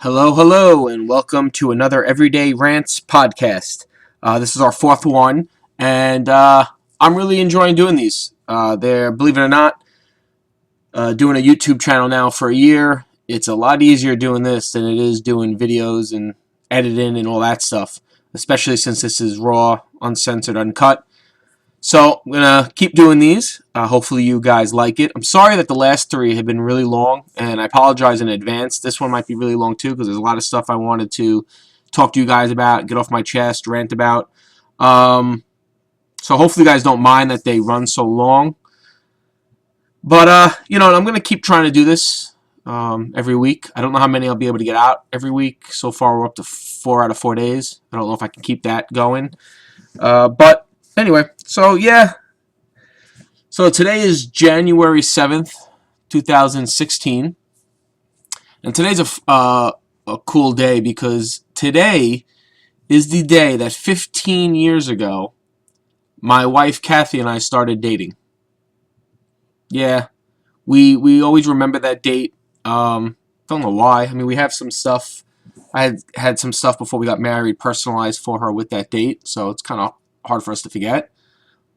Hello, hello, and welcome to another Everyday Rants podcast. This is our fourth one, and I'm really enjoying doing these. Believe it or not, doing a YouTube channel now for a year. It's a lot easier doing this than it is doing videos and editing and all that stuff, especially since this is raw, uncensored, uncut. So I'm going to keep doing these. Hopefully you guys like it. I'm sorry that the last three have been really long, and I apologize in advance. This one might be really long too because there's a lot of stuff I wanted to talk to you guys about, get off my chest, rant about. So hopefully you guys don't mind that they run so long. But, I'm going to keep trying to do this every week. I don't know how many I'll be able to get out every week. So far we're up to 4 out of 4 days. I don't know if I can keep that going. But anyway, so yeah. So today is January 7th, 2016. And today's a cool day because today is the day that 15 years ago my wife Kathy and I started dating. Yeah, we always remember that date. Don't know why. I mean, we have some stuff. I had some stuff before we got married personalized for her with that date, so it's kind of hard for us to forget.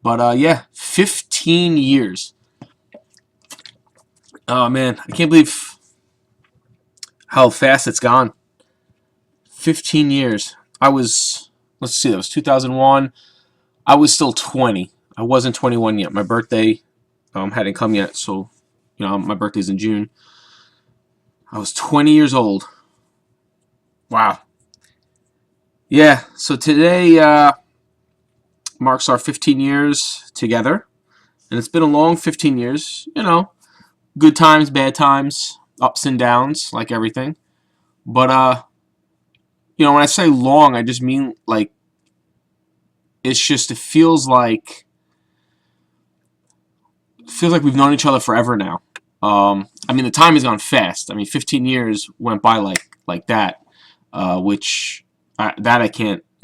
But yeah, 15 years. Oh man, I can't believe how fast it's gone. 15 years. Let's see, that was 2001. I was still 20. I wasn't 21 yet. My birthday hadn't come yet, so my birthday's in June. I was 20 years old. Wow. Yeah, so today marks our 15 years together, and it's been a long 15 years. Good times, bad times, ups and downs, like everything. But when I say long, I just mean like it feels like we've known each other forever now. I mean, the time has gone fast. I mean, 15 years went by like that, I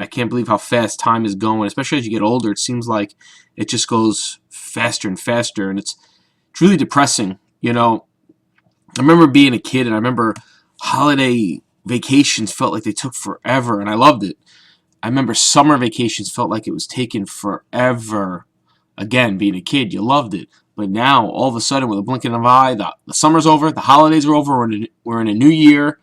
can't believe how fast time is going. Especially as you get older, it seems like it just goes faster and faster, and it's really depressing. I remember being a kid, and I remember holiday vacations felt like they took forever, and I loved it. I remember summer vacations felt like it was taking forever. Again, being a kid, you loved it. But now, all of a sudden, with a blink of an eye, the summer's over, the holidays are over, we're in a new year.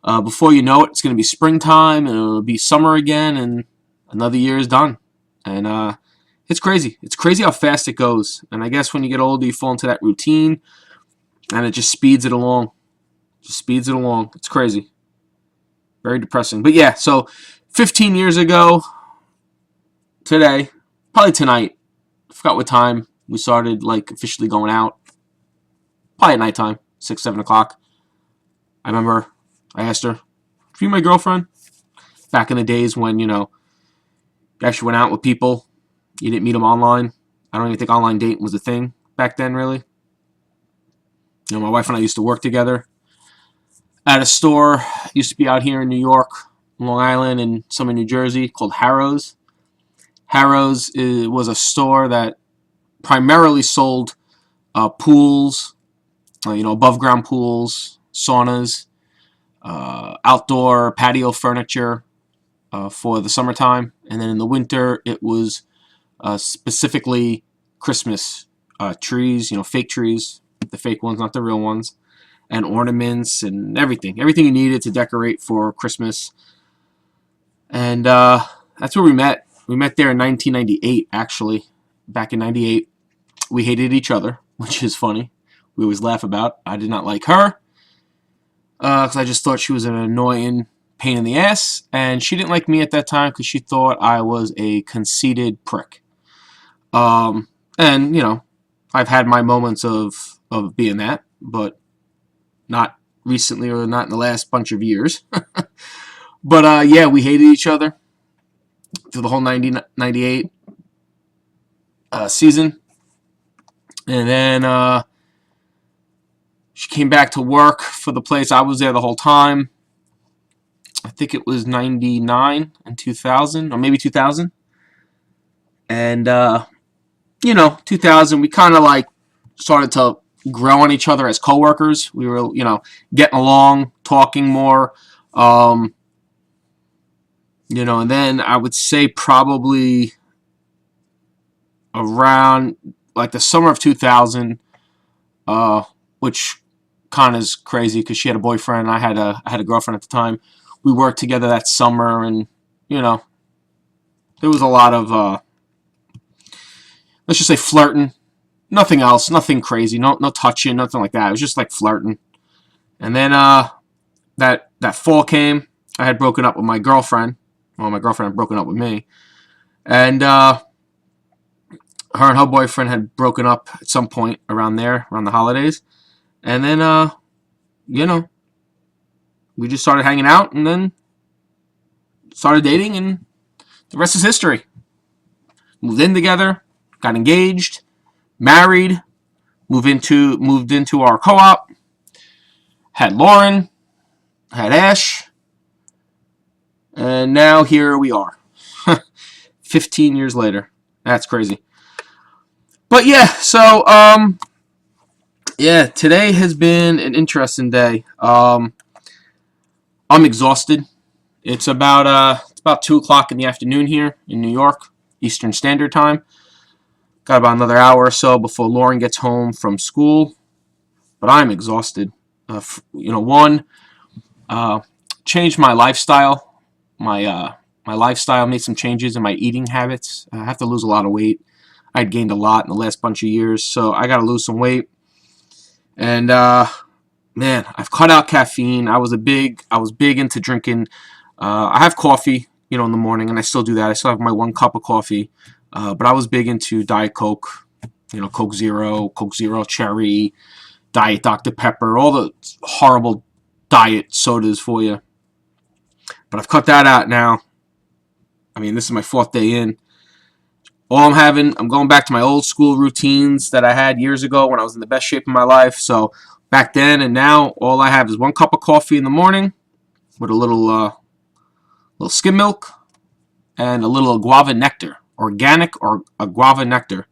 Before you know it, it's going to be springtime, and it'll be summer again, and another year is done. And it's crazy. It's crazy how fast it goes. And I guess when you get older, you fall into that routine, and it just speeds it along. It's crazy. Very depressing. But yeah, so 15 years ago, today, probably tonight, I forgot what time we started officially going out. Probably at nighttime, 6, 7 o'clock. I remember I asked her, "Are you my girlfriend?" Back in the days when, you actually went out with people. You didn't meet them online. I don't even think online dating was a thing back then, really. My wife and I used to work together at a store. Used to be out here in New York, Long Island, and some in New Jersey called Harrow's. Harrow's was a store that primarily sold pools, above ground pools, saunas, outdoor patio furniture for the summertime, and then in the winter it was specifically Christmas trees, fake trees, the fake ones, not the real ones, and ornaments and everything you needed to decorate for Christmas. And that's where we met. We met there in 1998, actually. Back in 98, we hated each other, which is funny. We always laugh about. I did not like her because I just thought she was an annoying pain in the ass, and she didn't like me at that time because she thought I was a conceited prick. And I've had my moments of being that, but not recently or not in the last bunch of years. But yeah, we hated each other through the whole 98 season. And then she came back to work for the place. I was there the whole time. I think it was 99 and 2000, or maybe 2000. And 2000, we kind of started to grow on each other as coworkers. We were, getting along, talking more. Um, and then I would say probably around like the summer of 2000, which kind of is crazy because she had a boyfriend and I had a girlfriend at the time. We worked together that summer, and there was a lot of let's just say flirting. Nothing else, nothing crazy, no touching, nothing like that. It was just like flirting. And then that fall came. I had broken up with my girlfriend. Well, my girlfriend had broken up with me, and her and her boyfriend had broken up at some point around the holidays. And then we just started hanging out, and then started dating, and the rest is history. Moved in together, got engaged, married, moved into our co-op, had Lauren, had Ash, and now here we are. 15 years later. That's crazy. But yeah, so today has been an interesting day. I'm exhausted. It's about 2:00 in the afternoon here in New York, Eastern Standard Time. Got about another hour or so before Lauren gets home from school, but I'm exhausted. Changed my lifestyle. My lifestyle made some changes in my eating habits. I have to lose a lot of weight. I'd gained a lot in the last bunch of years, so I got to lose some weight. And man, I've cut out caffeine. I was big into drinking. I have coffee, in the morning, and I still do that. I still have my 1 cup of coffee. But I was big into Diet Coke, Coke Zero Cherry, Diet Dr. Pepper, all the horrible diet sodas for you. But I've cut that out now. I mean, this is my 4th day in. I'm going back to my old school routines that I had years ago when I was in the best shape of my life. So back then and now, all I have is 1 cup of coffee in the morning with a little skim milk and a little guava nectar. Organic or a guava nectar.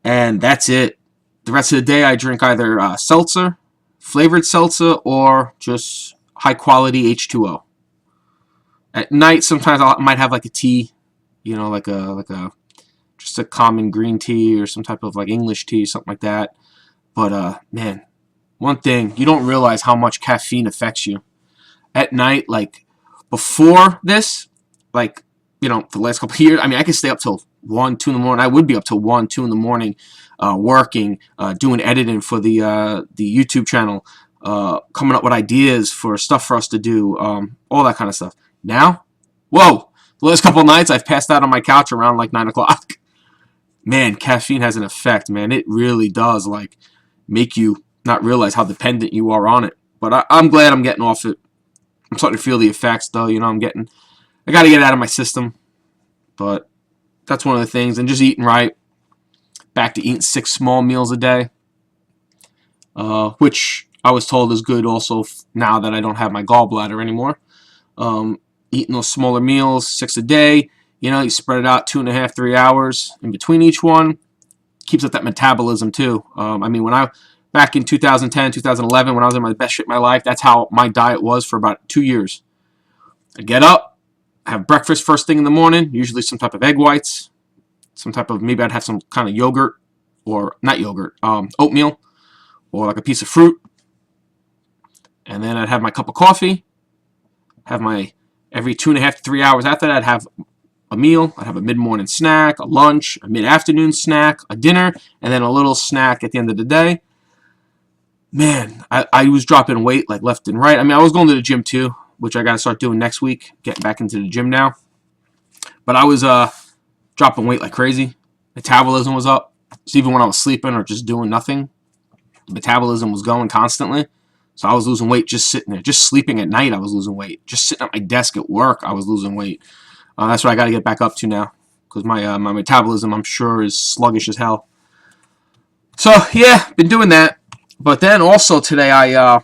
And that's it. The rest of the day I drink either seltzer, flavored seltzer, or just high quality H2O. At night sometimes I might have like a tea, like a just a common green tea or some type of like English tea, something like that. But man, one thing, you don't realize how much caffeine affects you. At night, like before this, like for the last couple of years, I mean, I could stay up till 1, 2 in the morning. I would be up till 1, 2 in the morning, working, doing editing for the YouTube channel, coming up with ideas for stuff for us to do, all that kind of stuff. Now, whoa, the last couple of nights I've passed out on my couch around like 9 o'clock. Man, caffeine has an effect, man. It really does, like, make you not realize how dependent you are on it. But I'm glad I'm getting off it. I'm starting to feel the effects, though. I got to get it out of my system, but that's one of the things. And just eating right. Back to eating 6 small meals a day, which I was told is good also now that I don't have my gallbladder anymore. Eating those smaller meals, 6 a day, you spread it out 2.5, 3 hours in between each one. Keeps up that metabolism too. I mean, back in 2010, 2011, when I was in my best shape of my life, that's how my diet was for about 2 years. I'd get up, have breakfast first thing in the morning, usually some type of egg whites, maybe I'd have some kind of yogurt, or not yogurt, oatmeal, or like a piece of fruit. And then I'd have my cup of coffee, every 2.5 to 3 hours after that, I'd have a meal. I'd have a mid-morning snack, a lunch, a mid-afternoon snack, a dinner, and then a little snack at the end of the day. Man, I was dropping weight like left and right. I mean, I was going to the gym too, which I got to start doing next week, getting back into the gym now. But I was dropping weight like crazy. Metabolism was up. So even when I was sleeping or just doing nothing, metabolism was going constantly. So I was losing weight just sitting there. Just sleeping at night, I was losing weight. Just sitting at my desk at work, I was losing weight. That's what I got to get back up to now, because my metabolism, I'm sure, is sluggish as hell. So yeah, been doing that. But then also today I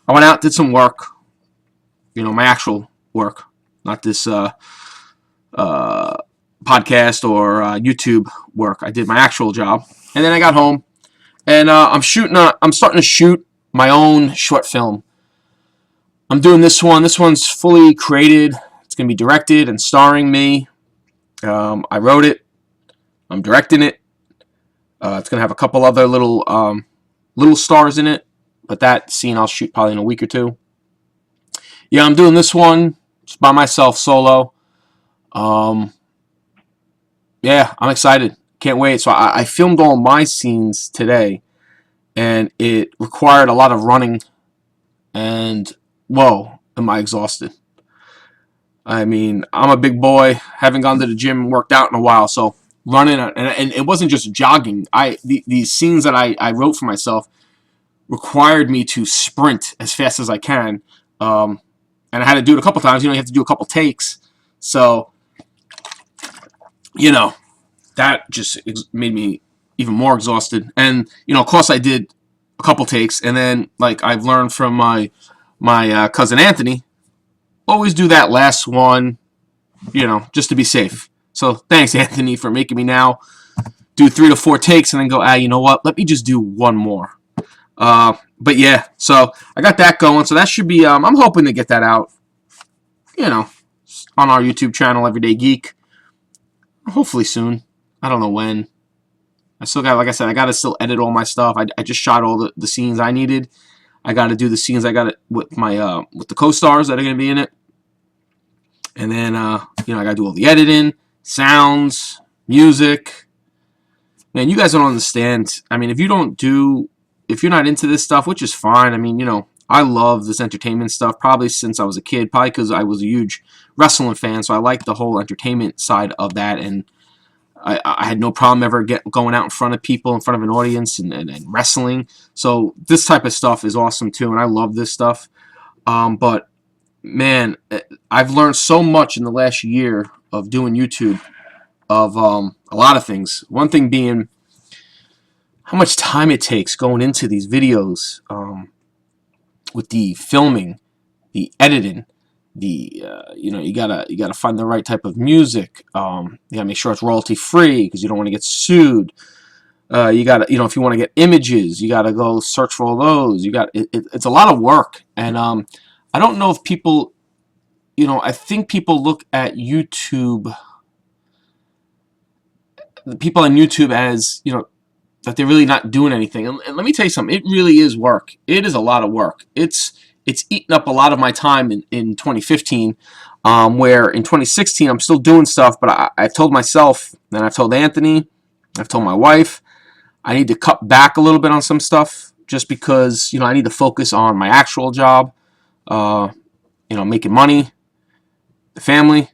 went out, did some work. My actual work, not this podcast or YouTube work. I did my actual job, and then I got home, And I'm starting to shoot my own short film. I'm doing this one. This one's fully created. It's going to be directed and starring me. I wrote it. I'm directing it. It's going to have a couple other little stars in it, but that scene I'll shoot probably in a week or two. Yeah, I'm doing this one just by myself, solo. Yeah, I'm excited. Can't wait. So I filmed all my scenes today, and it required a lot of running, and whoa, am I exhausted. I mean, I'm a big boy, haven't gone to the gym and worked out in a while, so running, and it wasn't just jogging. These scenes that I wrote for myself required me to sprint as fast as I can, and I had to do it a couple times. You have to do a couple takes, so that just made me even more exhausted. And of course, I did a couple takes, and then like I've learned from my cousin Anthony, always do that last one, just to be safe. So thanks, Anthony, for making me now do 3 to 4 takes and then go, you know what? Let me just do one more. But yeah, so I got that going. So that should be. I'm hoping to get that out, on our YouTube channel, Everyday Geek. Hopefully soon. I don't know when. I still got, like I said, I got to still edit all my stuff. I just shot all the scenes I needed. I got to do the scenes I got it with my with the co-stars that are going to be in it. And then I got to do all the editing, sounds, music. Man, you guys don't understand. I mean, if you're not into this stuff, which is fine. I mean, I love this entertainment stuff probably since I was a kid, probably because I was a huge wrestling fan, so I like the whole entertainment side of that, and I had no problem ever going out in front of people, in front of an audience, and wrestling. So this type of stuff is awesome too, and I love this stuff. But man, I've learned so much in the last year of doing YouTube of a lot of things. One thing being how much time it takes going into these videos, with the filming, the editing. You gotta find the right type of music. You gotta make sure it's royalty free because you don't want to get sued. You gotta, if you want to get images, you gotta go search for all those. It's a lot of work, and I don't know if people, I think people look at YouTube, the people on YouTube as that they're really not doing anything. And let me tell you something, it really is work. It is a lot of work. It's eaten up a lot of my time in 2015, where in 2016 I'm still doing stuff, but I've told myself, and I've told Anthony, I've told my wife, I need to cut back a little bit on some stuff just because, I need to focus on my actual job, making money, the family,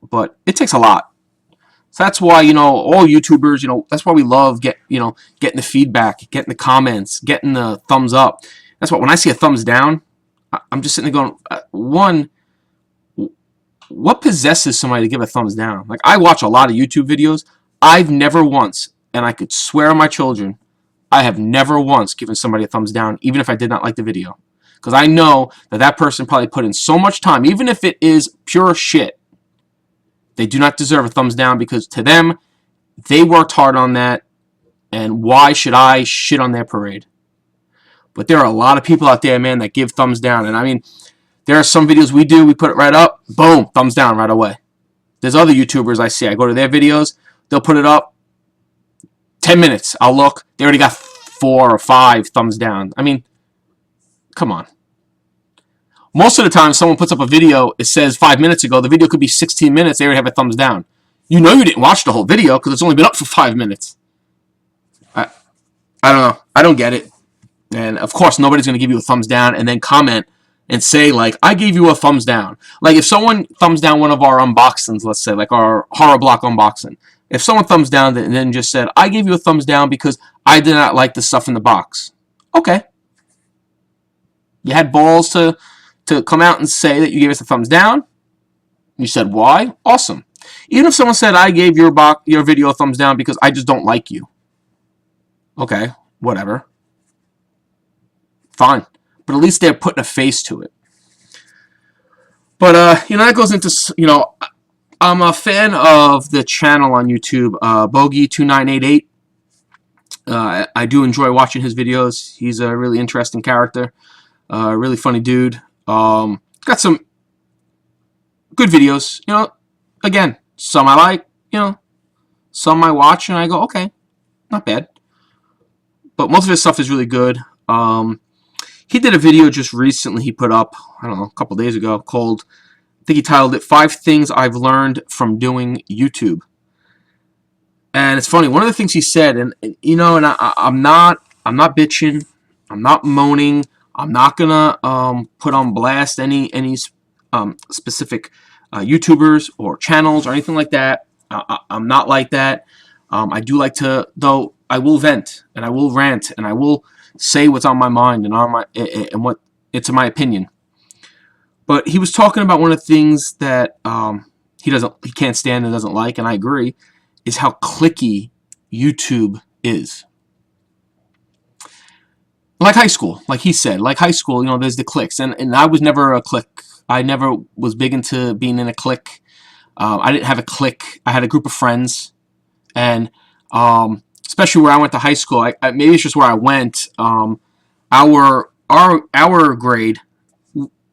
but it takes a lot. So that's why, all YouTubers, that's why we love getting the feedback, getting the comments, getting the thumbs up. That's why when I see a thumbs down, I'm just sitting there going, what possesses somebody to give a thumbs down? Like, I watch a lot of YouTube videos. I've never once, and I could swear on my children, I have never once given somebody a thumbs down, even if I did not like the video. Because I know that person probably put in so much time, even if it is pure shit. They do not deserve a thumbs down because to them, they worked hard on that, and why should I shit on their parade? But there are a lot of people out there, man, that give thumbs down. And I mean, there are some videos we put it right up, boom, thumbs down right away. There's other YouTubers I see, I go to their videos, they'll put it up, 10 minutes, I'll look, they already got 4 or 5 thumbs down. I mean, come on. Most of the time, someone puts up a video, it says 5 minutes ago, the video could be 16 minutes, they already have a thumbs down. You didn't watch the whole video because it's only been up for 5 minutes. I don't know. I don't get it. And of course, nobody's going to give you a thumbs down and then comment and say, like, I gave you a thumbs down. Like, if someone thumbs down one of our unboxings, let's say, like our horror block unboxing, if someone thumbs down and then just said, I gave you a thumbs down because I did not like the stuff in the box. Okay. You had balls to come out and say that you gave us a thumbs down. You said why? Awesome. Even if someone said I gave your video a thumbs down because I just don't like you. Okay, whatever. Fine. But at least they're putting a face to it. But that goes into, I'm a fan of the channel on YouTube, Bogey2988. I do enjoy watching his videos. He's a really interesting character, really funny dude. Got some good videos. Again, some I like. Some I watch and I go, okay, not bad. But most of his stuff is really good. He did a video just recently he put up, I don't know, a couple days ago, called, I think he titled it, 5 Things I've Learned from Doing YouTube. And it's funny, one of the things he said, and I'm not bitching, I'm not moaning, I'm not gonna put on blast any specific YouTubers or channels or anything like that. I'm not like that. I do like to, though. I will vent and I will rant and I will say what's on my mind and what it's in my opinion. But he was talking about one of the things that he can't stand and doesn't like, and I agree, is how cliquey YouTube is. Like high school, like he said, like high school, there's the cliques, and I was never a clique. I never was big into being in a clique. I didn't have a clique. I had a group of friends, and especially where I went to high school, maybe it's just where I went. Our grade,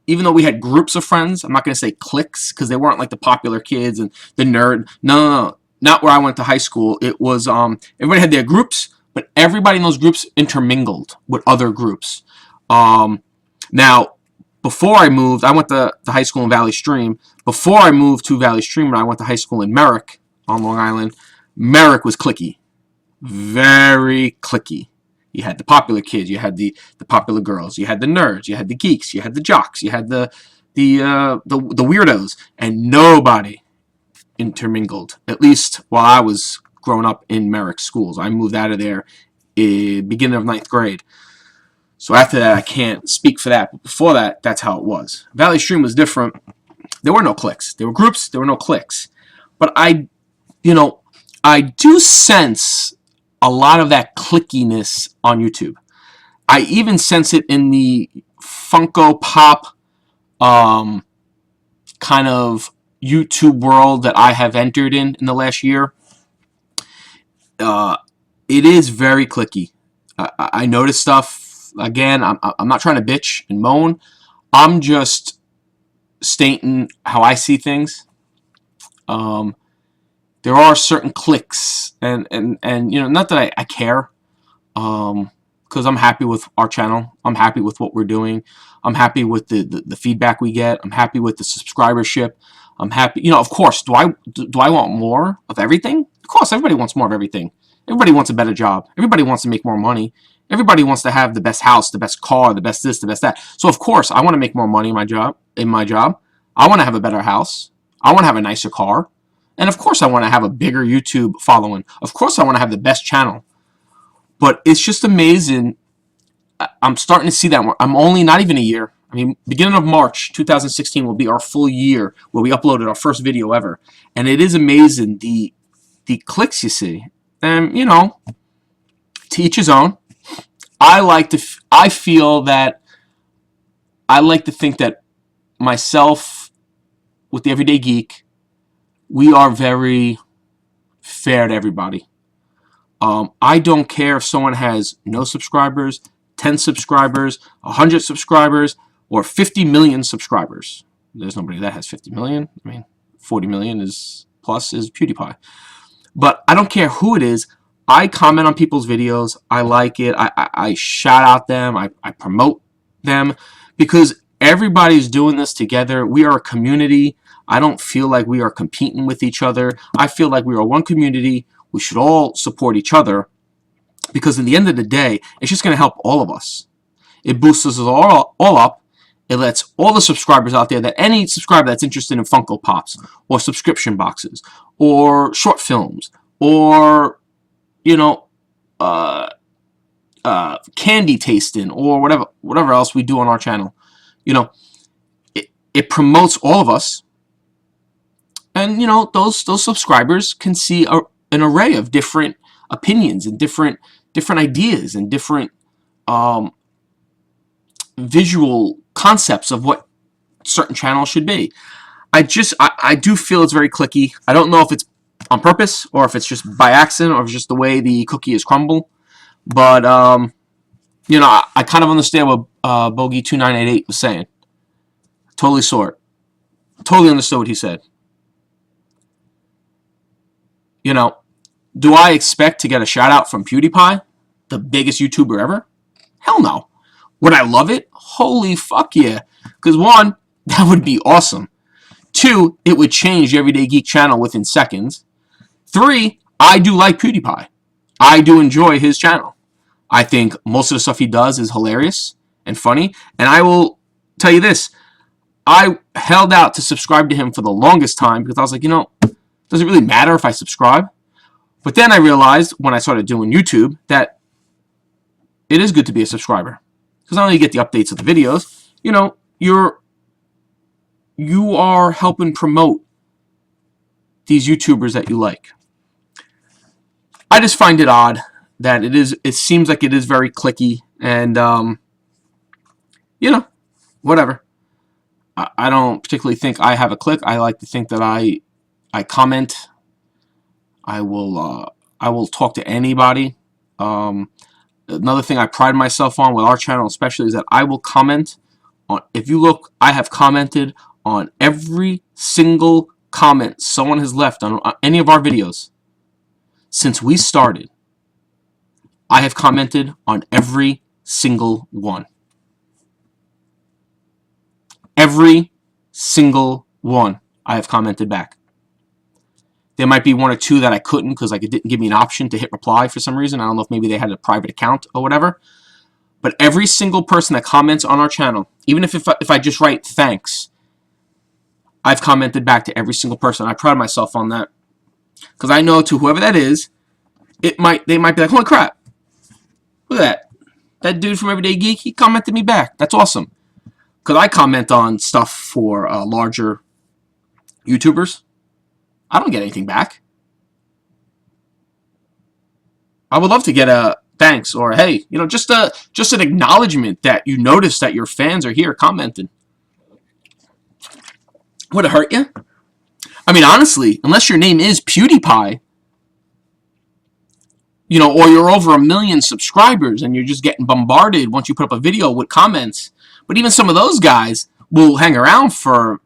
even though we had groups of friends, I'm not going to say cliques because they weren't like the popular kids and the nerd. No, not where I went to high school. It was everybody had their groups, but everybody in those groups intermingled with other groups. Now, before I moved, I went to high school in Valley Stream. Before I moved to Valley Stream, I went to high school in Merrick on Long Island. Merrick was cliquey. Very cliquey. You had the popular kids, you had the popular girls, you had the nerds, you had the geeks, you had the jocks, you had the weirdos, and nobody intermingled. At least while I was growing up in Merrick schools. I moved out of there beginning of 9th grade. So after that, I can't speak for that. But before that, that's how it was. Valley Stream was different. There were no cliques. There were groups. There were no cliques. But I do sense a lot of that clickiness on YouTube. I even sense it in the Funko Pop kind of YouTube world that I have entered in the last year. It is very clicky. I notice stuff. Again, I'm not trying to bitch and moan. I'm just stating how I see things. There are certain clicks, and not that I care, because I'm happy with our channel. I'm happy with what we're doing. I'm happy with the feedback we get. I'm happy with the subscribership. I'm happy. Of course, do I want more of everything? Of course, everybody wants more of everything. Everybody wants a better job. Everybody wants to make more money. Everybody wants to have the best house, the best car, the best this, the best that. So of course, I want to make more money in my job. I want to have a better house. I want to have a nicer car. And of course, I want to have a bigger YouTube following. Of course, I want to have the best channel. But it's just amazing. I'm starting to see that. I'm only not even a year. I mean, beginning of March 2016 will be our full year where we uploaded our first video ever. And it is amazing the clicks you see. And, to each his own. I feel that I like to think that myself with the Everyday Geek, we are very fair to everybody. I don't care if someone has no subscribers, 10 subscribers, 100 subscribers, or 50 million subscribers. There's nobody that has 50 million. I mean, 40 million plus is Pewdiepie. But I don't care who it is. I comment on people's videos. I like it. I shout out them. I promote them because everybody's doing this together. We are a community. I don't feel like we are competing with each other. I feel like we are one community. We should all support each other because in the end of the day, it's just going to help all of us. It boosts us all up. It lets all the subscribers out there, that any subscriber that's interested in Funko Pops or subscription boxes or short films or candy tasting or whatever else we do on our channel, it promotes all of us. And those subscribers can see an array of different opinions and different ideas and different visual concepts of what certain channels should be. I do feel it's very clicky. I don't know if it's on purpose or if it's just by accident or if it's just the way the cookie is crumbled. But you know, I kind of understand what Bogey 2988 was saying. Totally saw it. Totally understood what he said. You know, do I expect to get a shout out from Pewdiepie, the biggest YouTuber ever? Hell no. Would I love it? Holy fuck yeah. Because one, that would be awesome. Two, it would change the Everyday Geek channel within seconds. Three, I do like PewDiePie. I do enjoy his channel. I think most of the stuff he does is hilarious and funny. And I will tell you this. I held out to subscribe to him for the longest time because I was like, you know, does it really matter if I subscribe? But then I realized when I started doing YouTube that it is good to be a subscriber. Because not only you get the updates of the videos, you know, you are helping promote these YouTubers that you like. I just find it odd that it seems like it is very clicky and you know, whatever. I don't particularly think I have a click. I like to think that I comment. I will talk to anybody. Another thing I pride myself on with our channel especially is that I will comment on, if you look, I have commented on every single comment someone has left on any of our videos since we started. I have commented on every single one. Every single one I have commented back. There might be one or two that I couldn't because like it didn't give me an option to hit reply for some reason. I don't know if maybe they had a private account or whatever. But every single person that comments on our channel, even if I just write thanks, I've commented back to every single person. I pride myself on that. Because I know to whoever that is, they might be like, holy crap, look at that. That dude from Everyday Geek, he commented me back. That's awesome. Because I comment on stuff for larger YouTubers. I don't get anything back. I would love to get a thanks or hey, you know, just an acknowledgement that you notice that your fans are here commenting. Would it hurt you? I mean, honestly, unless your name is PewDiePie, you know, or you're over 1 million subscribers and you're just getting bombarded once you put up a video with comments. But even some of those guys will hang around for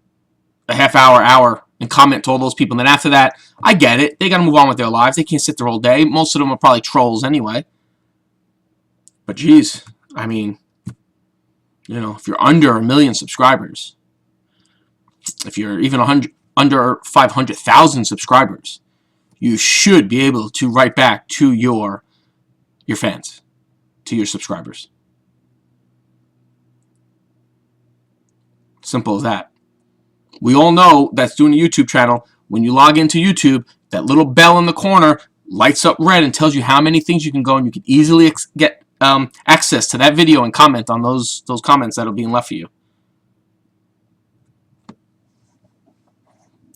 a half hour, and comment to all those people. And then after that, I get it. They got to move on with their lives. They can't sit there all day. Most of them are probably trolls anyway. But geez, I mean, you know, if you're under 1 million subscribers, if you're even under 500,000 subscribers, you should be able to write back to your fans, to your subscribers. Simple as that. We all know that's doing a YouTube channel. When you log into YouTube, that little bell in the corner lights up red and tells you how many things you can go, and you can easily get access to that video and comment on those comments that are being left for you.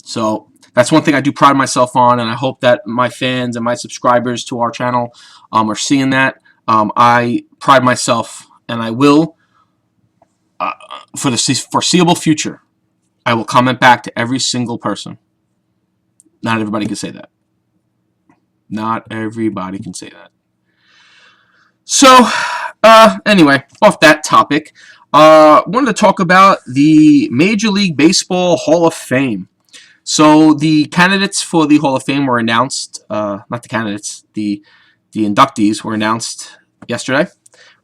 So that's one thing I do pride myself on, and I hope that my fans and my subscribers to our channel are seeing that. I pride myself, and I will, for the foreseeable future, I will comment back to every single person. Not everybody can say that. Not everybody can say that. So, anyway, off that topic, wanted to talk about the Major League Baseball Hall of Fame. So, the candidates for the Hall of Fame were announced, not the candidates, the inductees were announced yesterday.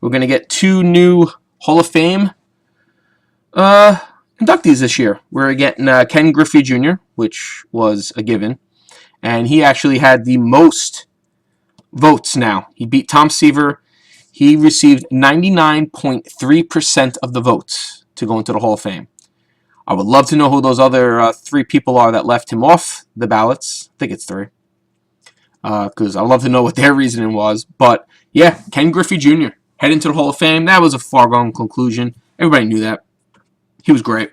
We're going to get 2 new Hall of Fame inductees this year. We're getting Ken Griffey Jr., which was a given, and he actually had the most votes now. He beat Tom Seaver. He received 99.3% of the votes to go into the Hall of Fame. I would love to know who those other 3 people are that left him off the ballots. I think it's 3. Because I'd love to know what their reasoning was. But, yeah, Ken Griffey Jr. head into the Hall of Fame. That was a foregone conclusion. Everybody knew that. He was great.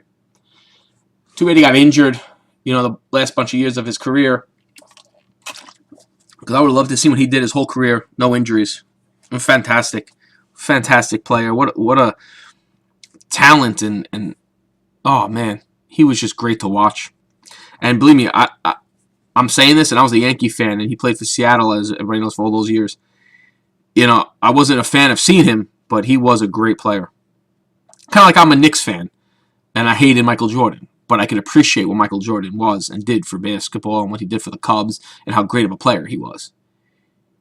Too bad he got injured, you know, the last bunch of years of his career. Because I would love to see what he did his whole career. No injuries. Fantastic. Fantastic player. What a talent. And oh, man. He was just great to watch. And believe me, I'm saying this, and I was a Yankee fan, and he played for Seattle, as everybody knows, for all those years. I wasn't a fan of seeing him, but he was a great player. Kind of like I'm a Knicks fan, and I hated Michael Jordan, but I could appreciate what Michael Jordan was and did for basketball and what he did for the Cubs and how great of a player he was.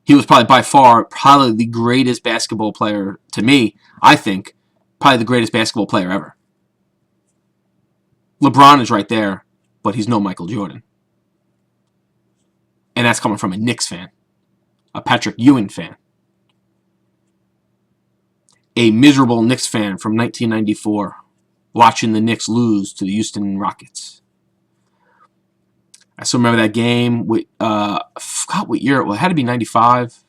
He was probably by far probably the greatest basketball player to me, I think, probably the greatest basketball player ever. LeBron is right there, but he's no Michael Jordan. And that's coming from a Knicks fan, a Patrick Ewing fan, a miserable Knicks fan from 1994, watching the Knicks lose to the Houston Rockets. I still remember that game with, I forgot what year it was. It had to be 95.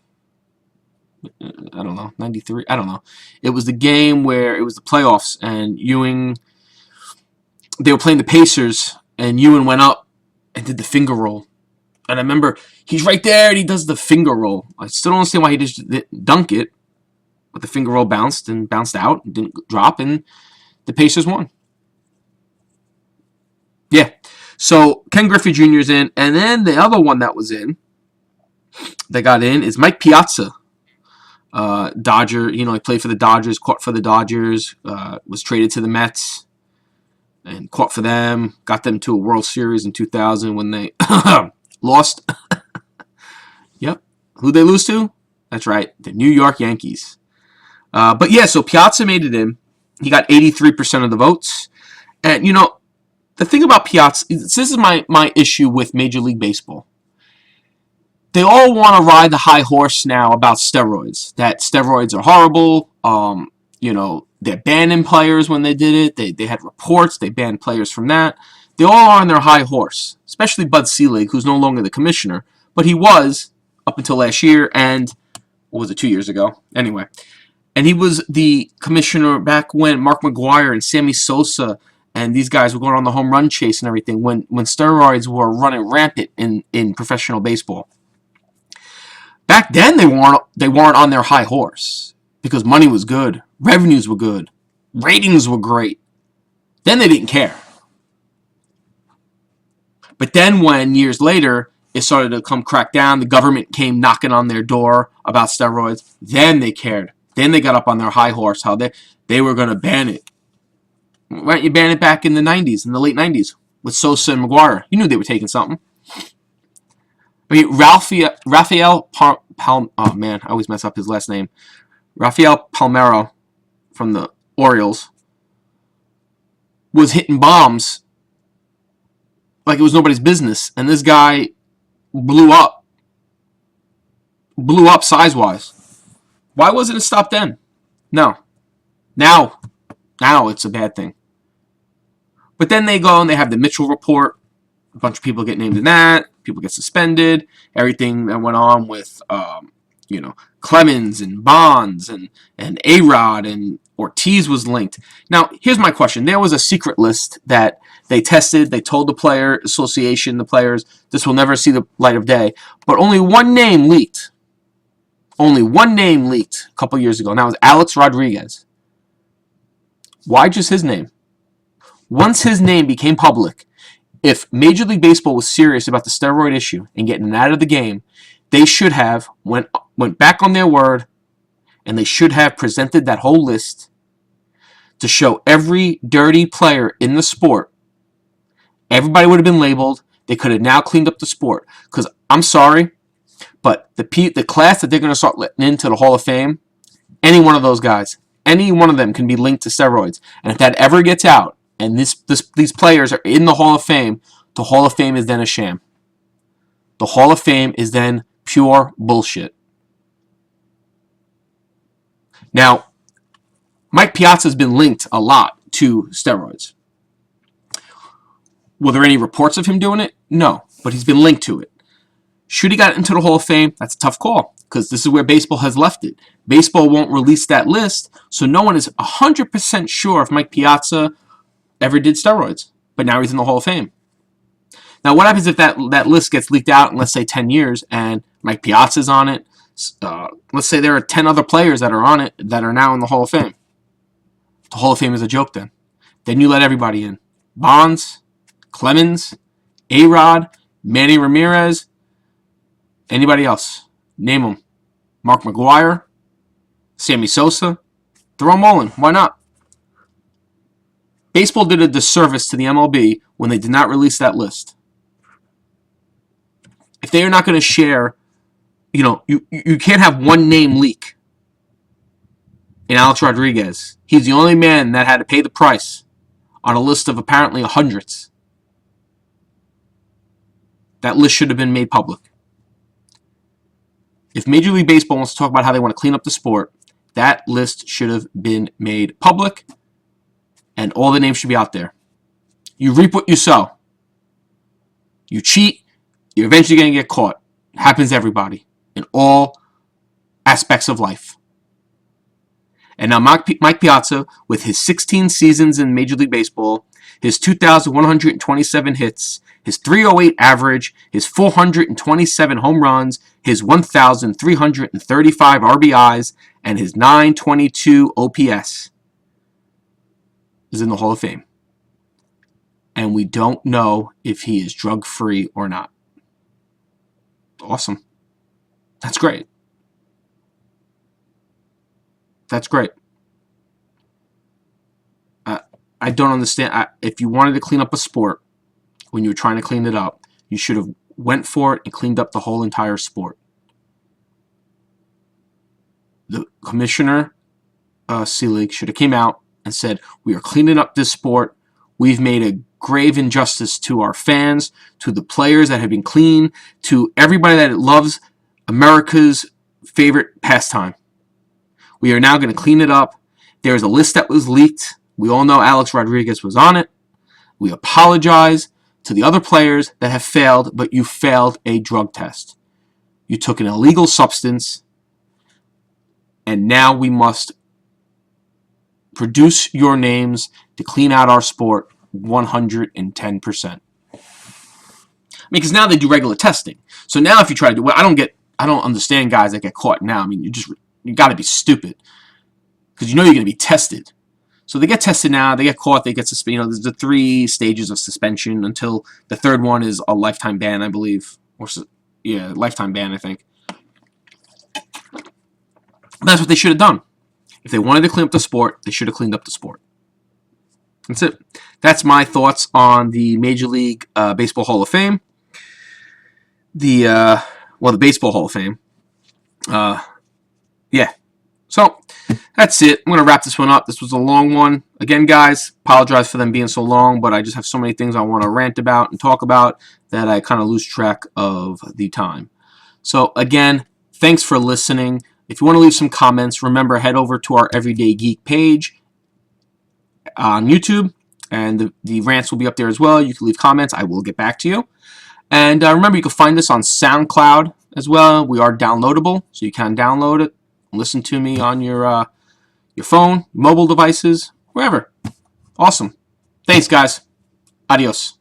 I don't know, 93. I don't know. It was the game where it was the playoffs, and Ewing, they were playing the Pacers, and Ewing went up and did the finger roll. And I remember he's right there, and he does the finger roll. I still don't understand why he just didn't dunk it, but the finger roll bounced out and didn't drop, and the Pacers won. Yeah. So Ken Griffey Jr. is in, and then the other one that was in, that got in, is Mike Piazza. Dodger, he played for the Dodgers, caught for the Dodgers, was traded to the Mets, and caught for them, got them to a World Series in 2000 when they lost. Yep. Who'd they lose to? That's right, the New York Yankees. But yeah, so Piazza made it in. He got 83% of the votes. And, the thing about Piazza, this is my issue with Major League Baseball. They all want to ride the high horse now about steroids. That steroids are horrible. They're banning players when they did it. They had reports. They banned players from that. They all are on their high horse, especially Bud Selig, who's no longer the commissioner. But he was up until last year, and what was it, 2 years ago? Anyway. And he was the commissioner back when Mark McGwire and Sammy Sosa and these guys were going on the home run chase and everything, when steroids were running rampant in professional baseball. Back then, they weren't on their high horse because money was good, revenues were good, ratings were great. Then they didn't care. But then when years later it started to come crack down, the government came knocking on their door about steroids, then they cared. Then they got up on their high horse, how they were going to ban it. Why don't you ban it back in the 90s, in the late 90s, with Sosa and McGwire? You knew they were taking something. I mean, Rafael oh man, I always mess up his last name. Rafael Palmeiro from the Orioles was hitting bombs like it was nobody's business, and this guy blew up size-wise. Why wasn't it stopped then? No. Now it's a bad thing. But then they go and they have the Mitchell report. A bunch of people get named in that. People get suspended. Everything that went on with, Clemens and Bonds and A-Rod and Ortiz was linked. Now, here's my question. There was a secret list that they tested. They told the player association, the players, this will never see the light of day. But only one name leaked. Only one name leaked a couple years ago, and that was Alex Rodriguez. Why just his name? Once his name became public, if Major League Baseball was serious about the steroid issue and getting it out of the game, they should have went back on their word, and they should have presented that whole list to show every dirty player in the sport. Everybody would have been labeled. They could have now cleaned up the sport. Because I'm sorry, but the class that they're going to start letting into the Hall of Fame, any one of those guys, any one of them can be linked to steroids. And if that ever gets out, and these players are in the Hall of Fame, the Hall of Fame is then a sham. The Hall of Fame is then pure bullshit. Now, Mike Piazza has been linked a lot to steroids. Were there any reports of him doing it? No, but he's been linked to it. Should he got into the Hall of Fame? That's a tough call, because this is where baseball has left it. Baseball won't release that list, so no one is 100% sure if Mike Piazza ever did steroids, but now he's in the Hall of Fame. Now, what happens if that list gets leaked out in, let's say, 10 years, and Mike Piazza's on it? Let's say there are 10 other players that are on it that are now in the Hall of Fame. The Hall of Fame is a joke then. Then you let everybody in. Bonds, Clemens, A-Rod, Manny Ramirez, anybody else. Name them. Mark McGwire, Sammy Sosa. Throw them all in. Why not? Baseball did a disservice to the MLB when they did not release that list. If they are not going to share, you can't have one name leak in Alex Rodriguez. He's the only man that had to pay the price on a list of apparently hundreds. That list should have been made public. If Major League Baseball wants to talk about how they want to clean up the sport, that list should have been made public, and all the names should be out there. You reap what you sow. You cheat, you're eventually going to get caught. It happens to everybody in all aspects of life. And now Mike Piazza, with his 16 seasons in Major League Baseball, his 2,127 hits, his 308 average, his 427 home runs, his 1,335 RBIs, and his 922 OPS is in the Hall of Fame. And we don't know if he is drug-free or not. Awesome. That's great. That's great. I don't understand. If you wanted to clean up a sport, when you were trying to clean it up, you should have went for it and cleaned up the whole entire sport. The commissioner, Selig, should have came out and said, we are cleaning up this sport. We've made a grave injustice to our fans, to the players that have been clean, to everybody that loves America's favorite pastime. We are now going to clean it up. There's a list that was leaked. We all know Alex Rodriguez was on it. We apologize to the other players that have failed, but you failed a drug test. You took an illegal substance, and now we must produce your names to clean out our sport 110%. Because now they do regular testing. So now if you try to do, I don't understand guys that get caught now. I mean, you got to be stupid, because you know you're going to be tested. So they get tested now, they get caught, they get suspended. There's the 3 stages of suspension until the third one is a lifetime ban, I believe. Lifetime ban, I think. That's what they should have done. If they wanted to clean up the sport, they should have cleaned up the sport. That's it. That's my thoughts on the Major League Baseball Hall of Fame. The Baseball Hall of Fame. Yeah. So, that's it. I'm going to wrap this one up. This was a long one. Again, guys, apologize for them being so long, but I just have so many things I want to rant about and talk about that I kind of lose track of the time. So, again, thanks for listening. If you want to leave some comments, remember, head over to our Everyday Geek page on YouTube, and the rants will be up there as well. You can leave comments. I will get back to you. And remember, you can find us on SoundCloud as well. We are downloadable, so you can download it. Listen to me on your phone, mobile devices, wherever. Awesome. Thanks, guys. Adios.